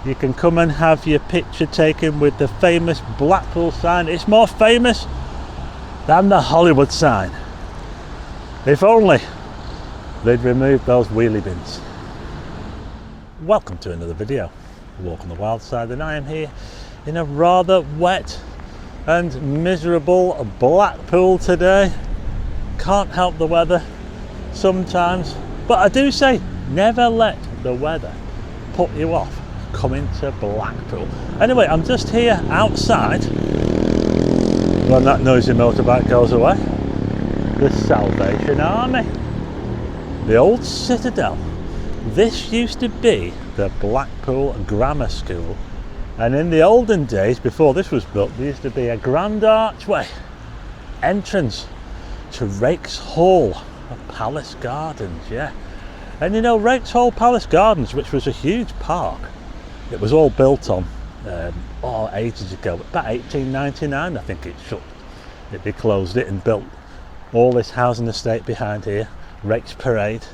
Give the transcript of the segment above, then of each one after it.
you can come and have your picture taken with the famous Blackpool sign. It's more famous than the Hollywood sign. If only they'd removed those wheelie bins. Welcome to another video, Walk on the Wild Side, and I am here in a rather wet and miserable Blackpool today. Can't help the weather sometimes, but I do say never let the weather put you off coming to Blackpool. Anyway, I'm just here outside when that noisy motorbike goes away. The Salvation Army, the old citadel. This used to be the Blackpool Grammar School, and in the olden days before this was built there used to be a grand archway entrance to Rakes Hall of Palace Gardens. Yeah, and you know, Rakes Hall Palace Gardens, which was a huge park, it was all built on ages ago, about 1899 I think it shut. They closed it and built all this housing estate behind here, Rakes Parade.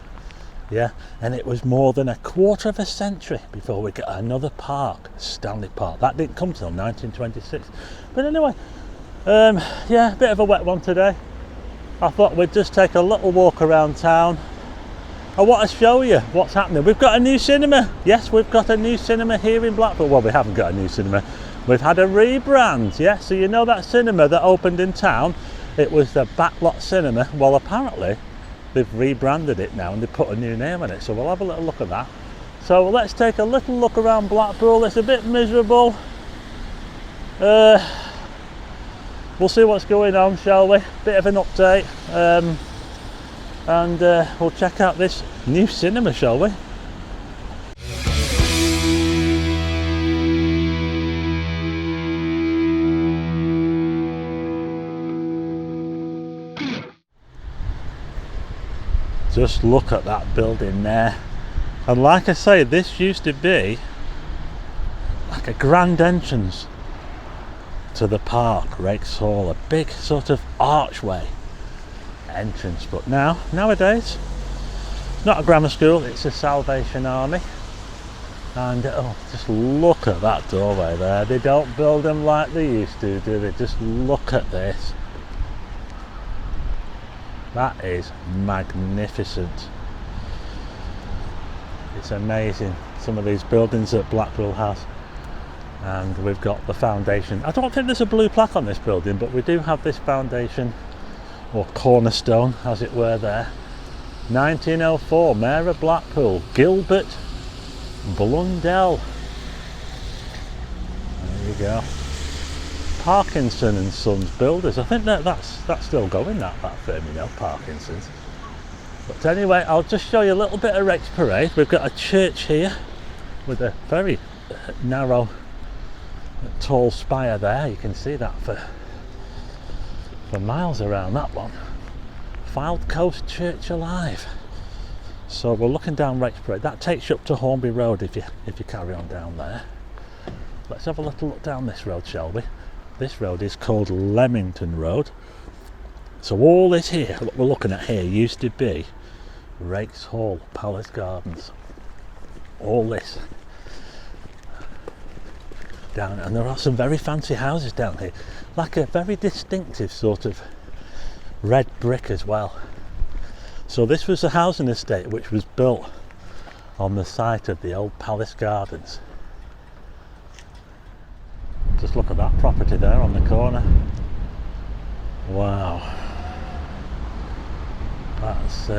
Yeah, and it was more than a quarter of a century before we got another park, Stanley Park. That didn't come till 1926. But anyway, yeah, a bit of a wet one today. I thought we'd just take a little walk around town. I want to show you what's happening. We've got a new cinema. Yes, we've got a new cinema here in Blackpool. Well, we haven't got a new cinema. We've had a rebrand. Yeah, so you know that cinema that opened in town? It was the Backlot Cinema. Well, apparently they've rebranded it now and they put a new name on it. So we'll have a little look at that. So let's take a little look around Blackpool. It's a bit miserable. We'll see what's going on, shall we? Bit of an update. And we'll check out this new cinema, shall we? Just look at that building there. And like I say, this used to be like a grand entrance to the park, Rakes Hall, a big sort of archway entrance. But nowadays, not a grammar school, it's a Salvation Army. And oh, just look at that doorway there. They don't build them like they used to, do they? Just look at this. That is magnificent. It's amazing, some of these buildings at Blackpool House. And we've got the foundation. I don't think there's a blue plaque on this building, but we do have this foundation, or cornerstone as it were there. 1904, Mayor of Blackpool, Gilbert Blundell. There you go. Parkinson and Sons Builders. I think that's still going, that firm, you know, Parkinson's. But anyway, I'll just show you a little bit of Rakes Parade. We've got a church here with a very narrow, tall spire there. You can see that for miles around that one. Fylde Coast Church alive. So we're looking down Rakes Parade. That takes you up to Hornby Road if you carry on down there. Let's have a little look down this road, shall we? This road is called Leamington Road. So all this here, what we're looking at here, used to be Rakes Hall, Palace Gardens. All this down, and there are some very fancy houses down here, like a very distinctive sort of red brick as well. So this was a housing estate which was built on the site of the old Palace Gardens. Just look at that property there on the corner. Wow, that's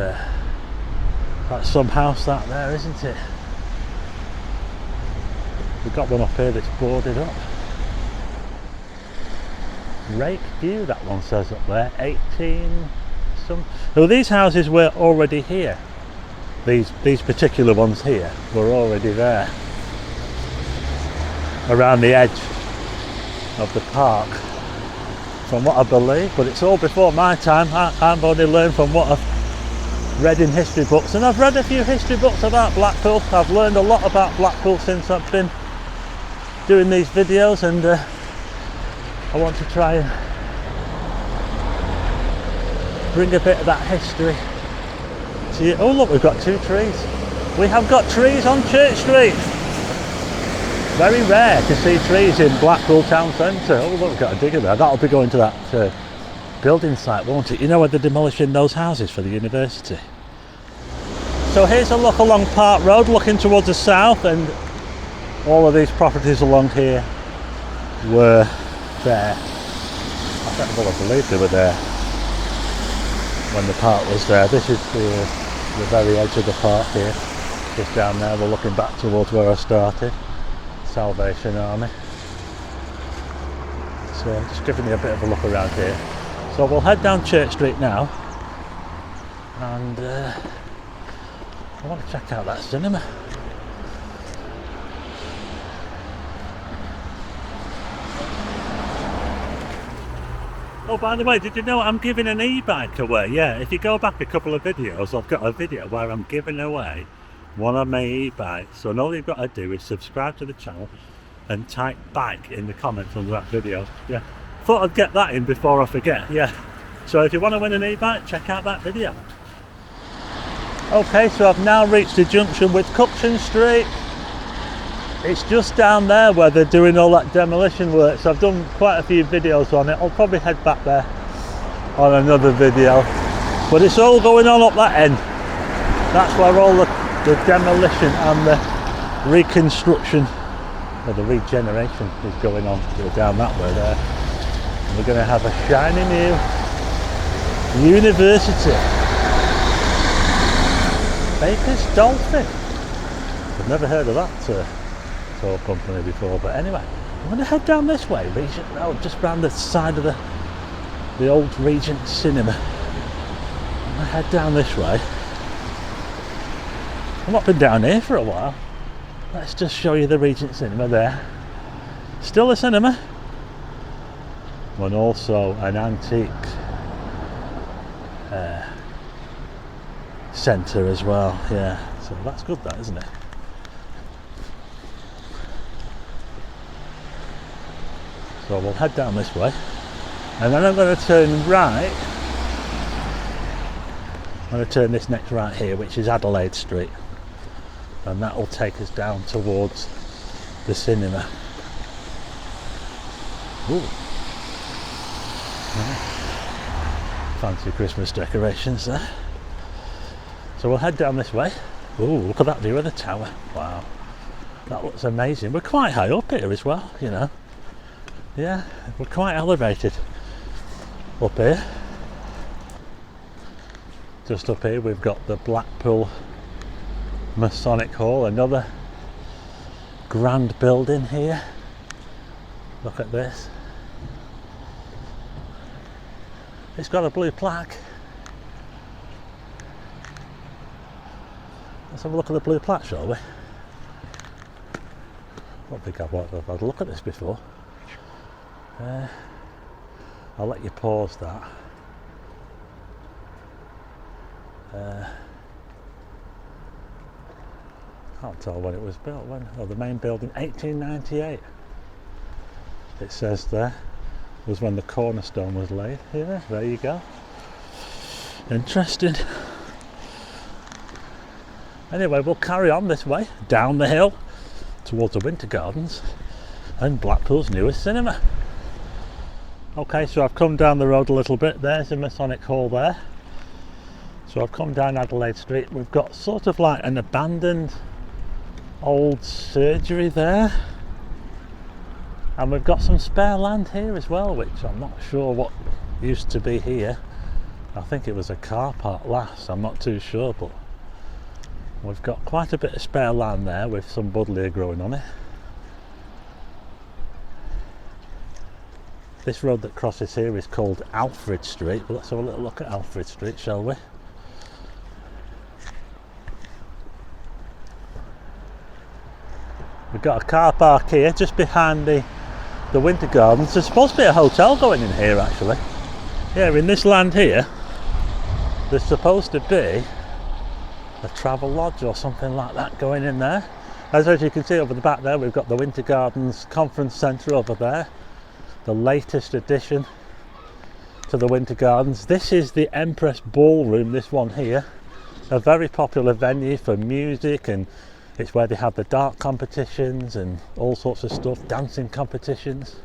some house that there, isn't it? We've got one up here that's boarded up. Rake View, that one says up there, 18 some. Well, these houses were already here. These particular ones here were already there, around the edge of the park, from what I believe, but it's all before my time. I've only learned from what I've read in history books, and I've read a few history books about Blackpool. I've learned a lot about Blackpool since I've been doing these videos, and I want to try and bring a bit of that history to you. Oh look, we've got two trees. We have got trees on Church Street. Very rare to see trees in Blackpool Town Centre. Oh look, we've got a digger there. That'll be going to that building site, won't it? You know where they're demolishing those houses for the university. So here's a look along Park Road, looking towards the south, and all of these properties along here were there. I don't believe they were there when the park was there. This is the very edge of the park here. Just down there, we're looking back towards where I started. Salvation Army. So I'm just giving you a bit of a look around here. So we'll head down Church Street now, and I want to check out that cinema. Oh, by the way, did you know I'm giving an e-bike away? Yeah, if you go back a couple of videos, I've got a video where I'm giving away one of my e-bikes. So all you've got to do is subscribe to the channel and type bike in the comments under that video. Yeah, thought I'd get that in before I forget. Yeah, so if you want to win an e-bike, check out that video. Okay, so I've now reached the junction with Cookson Street. It's just down there where they're doing all that demolition work, so I've done quite a few videos on it. I'll probably head back there on another video, but it's all going on up that end. That's where all the demolition and the reconstruction, or the regeneration, is going on. Go down that way there, and we're going to have a shiny new university. Baker's Dolphin. I've never heard of that company before, but anyway, I'm going to head down this way, Regent Road, just round the side of the old Regent Cinema. I'm going to head down this way. I've not been down here for a while. Let's just show you the Regent Cinema there. Still a cinema, and also an antique centre as well. Yeah, so that's good, that, isn't it? So we'll head down this way, and then I'm going to turn right. I'm going to turn this next right here, which is Adelaide Street, and that will take us down towards the cinema. Ooh. Fancy Christmas decorations there. So we'll head down this way. Ooh, look at that view of the tower. Wow, that looks amazing. We're quite high up here as well, you know. Yeah, we're quite elevated up here. Just up here we've got the Blackpool Masonic Hall, another grand building here. Look at this. It's got a blue plaque. Let's have a look at the blue plaque, shall we? I don't think I've had a look at this before. I'll let you pause that. Can't tell when it was built. When? Oh, the main building, 1898. It says there was when the cornerstone was laid. Yeah, there you go. Interesting. Anyway, we'll carry on this way, down the hill, towards the Winter Gardens and Blackpool's newest cinema. Okay, so I've come down the road a little bit. There's the Masonic Hall there. So I've come down Adelaide Street. We've got sort of like an abandoned old surgery there. And we've got some spare land here as well, which I'm not sure what used to be here. I think it was a car park last, I'm not too sure, but we've got quite a bit of spare land there with some buddleia growing on it. This road that crosses here is called Alfred Street. Well, let's have a little look at Alfred Street, shall we? We've got a car park here just behind the Winter Gardens. There's supposed to be a hotel going in here, actually. Yeah, in this land here, there's supposed to be a travel lodge or something like that going in there. As you can see over the back there, we've got the Winter Gardens Conference Centre over there. The latest addition to the Winter Gardens. This is the Empress Ballroom, this one here. A very popular venue for music and It's where they have the dart competitions and all sorts of stuff, dancing competitions.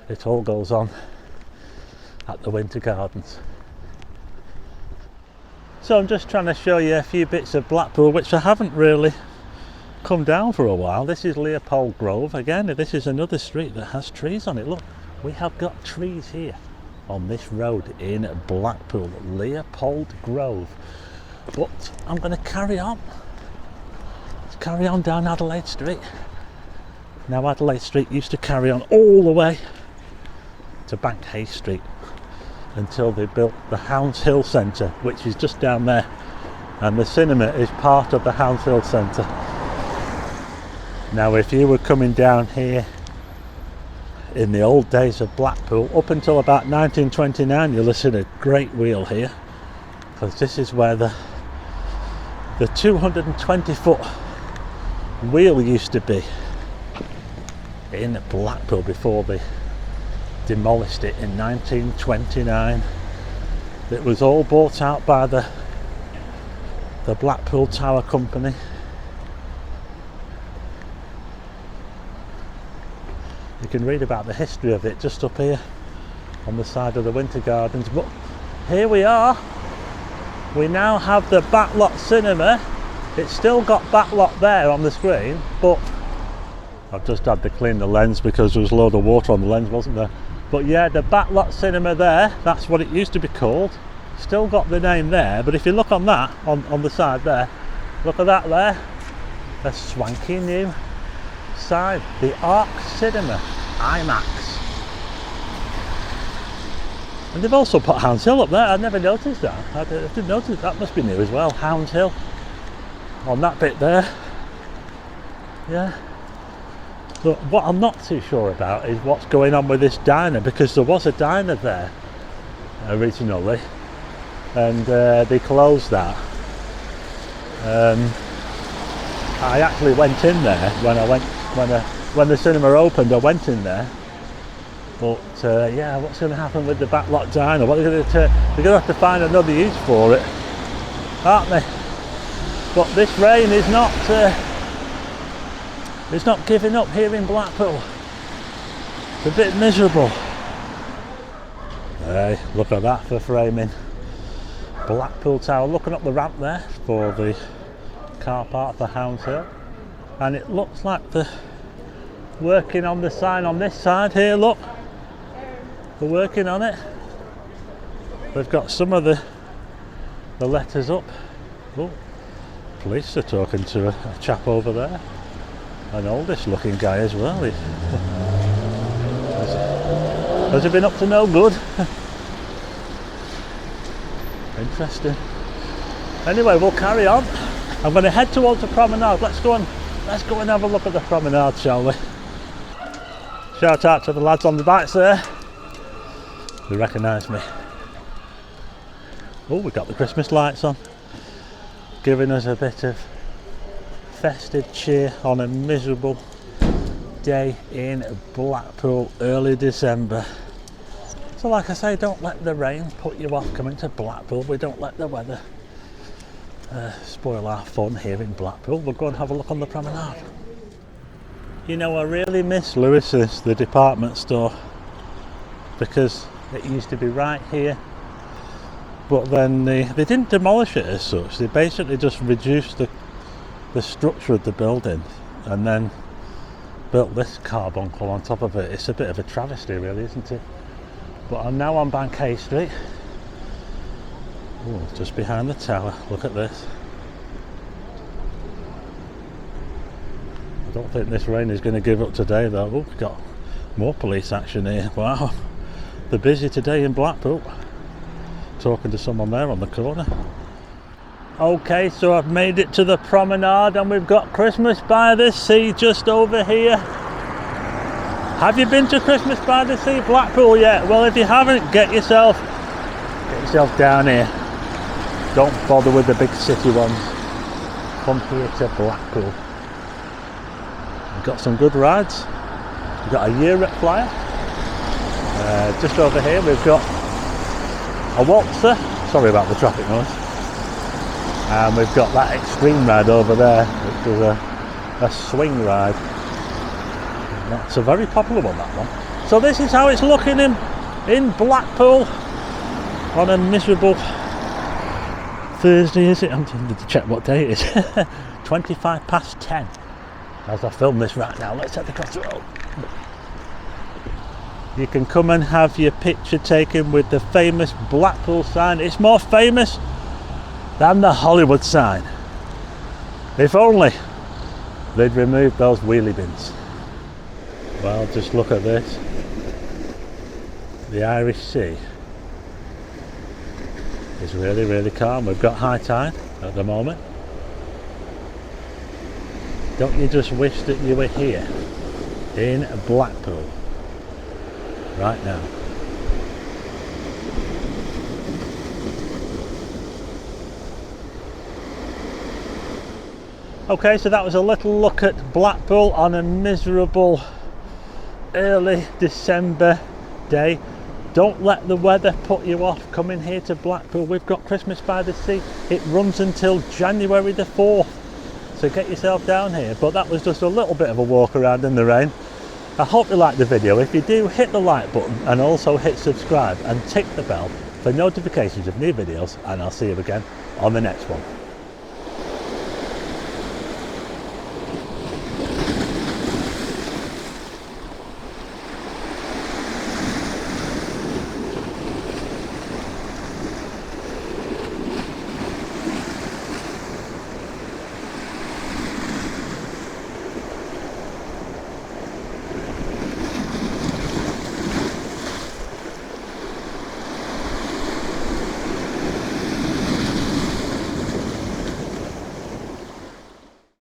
It all goes on at the Winter Gardens. So I'm just trying to show you a few bits of Blackpool which I haven't really come down for a while. This is Leopold Grove. Again, this is another street that has trees on it. Look, we have got trees here on this road in Blackpool, Leopold Grove. But I'm going to carry on. Let's carry on down Adelaide Street. Now Adelaide Street used to carry on all the way to Bank Hay Street until they built the Hounds Hill Centre, which is just down there, and the cinema is part of the Hounds Hill Centre. Now if you were coming down here in the old days of Blackpool, up until about 1929, you'll have seen a great wheel here, because this is where the 220 foot wheel used to be in Blackpool before they demolished it in 1929. It was all bought out by the Blackpool Tower Company. You can read about the history of it just up here on the side of the Winter Gardens. But here we are. We now have the Backlot Cinema. It's still got Backlot there on the screen, but I've just had to clean the lens because there was a load of water on the lens, wasn't there? But yeah, the Backlot Cinema there, that's what it used to be called. Still got the name there, but if you look on that, on the side there, look at that there, a swanky new sign, the Arc Cinema, IMAX. And they've also put Hounds Hill up there. I never noticed that. I didn't notice that. Must be new as well, Hounds Hill on that bit there. Yeah. But what I'm not too sure about is what's going on with this diner, because there was a diner there originally, and they closed that. I actually went in there when the cinema opened. I went in there, but yeah, what's going to happen with the Backlot diner? What they're going to have to find another use for it, aren't they? But this rain is not. It's not giving up here in Blackpool. It's a bit miserable. Hey, look at that for framing. Blackpool Tower, looking up the ramp there for the car park for Hounds Hill. And it looks like they're working on the sign on this side here, look. They're working on it. They've got some of the letters up. Oh, police are talking to a chap over there. An oldish looking guy as well. Has he been up to no good? Interesting. Anyway, we'll carry on. I'm going to head towards the Promenade. Let's go and have a look at the Promenade, shall we? Shout out to the lads on the bikes there. They recognise me. Oh, we've got the Christmas lights on, giving us a bit of festive cheer on a miserable day in Blackpool, early December. So like I say, don't let the rain put you off coming to Blackpool. We don't let the weather spoil our fun here in Blackpool. We'll go and have a look on the Promenade. You know, I really miss Lewis's, the department store, because it used to be right here, but then they didn't demolish it as such. They basically just reduced the structure of the building and then built this carbuncle on top of it. It's a bit of a travesty really, isn't it? But I'm now on Bank Hay Street. Ooh, just behind the tower. Look at this. I don't think this rain is going to give up today though. Oh, we've got more police action here. Wow, they're busy today in Blackpool. Talking to someone there on the corner. Okay, so I've made it to the Promenade and we've got Christmas by the Sea just over here. Have you been to Christmas by the Sea, Blackpool yet? Well, if you haven't, get yourself down here. Don't bother with the big city ones. Come here to Blackpool. We've got some good rides. We've got a Europe flyer. Just over here we've got a waltzer. Sorry about the traffic noise. And we've got that extreme ride over there, which is a swing ride. That's a very popular one, that one. So this is how it's looking in Blackpool on a miserable Thursday, is it? I'm going to check what day it is. 25 past 10 as I film this right now. Let's head across the road. You can come and have your picture taken with the famous Blackpool sign. It's more famous than the Hollywood sign. If only they'd removed those wheelie bins. Well, just look at this. The Irish Sea is really, really calm. We've got high tide at the moment. Don't you just wish that you were here in Blackpool right now? Okay, so that was a little look at Blackpool on a miserable early December day. Don't let the weather put you off coming here to Blackpool. We've got Christmas by the Sea. It runs until January the 4th. So get yourself down here. But that was just a little bit of a walk around in the rain. I hope you liked the video. If you do, hit the like button and also hit subscribe and tick the bell for notifications of new videos, and I'll see you again on the next one.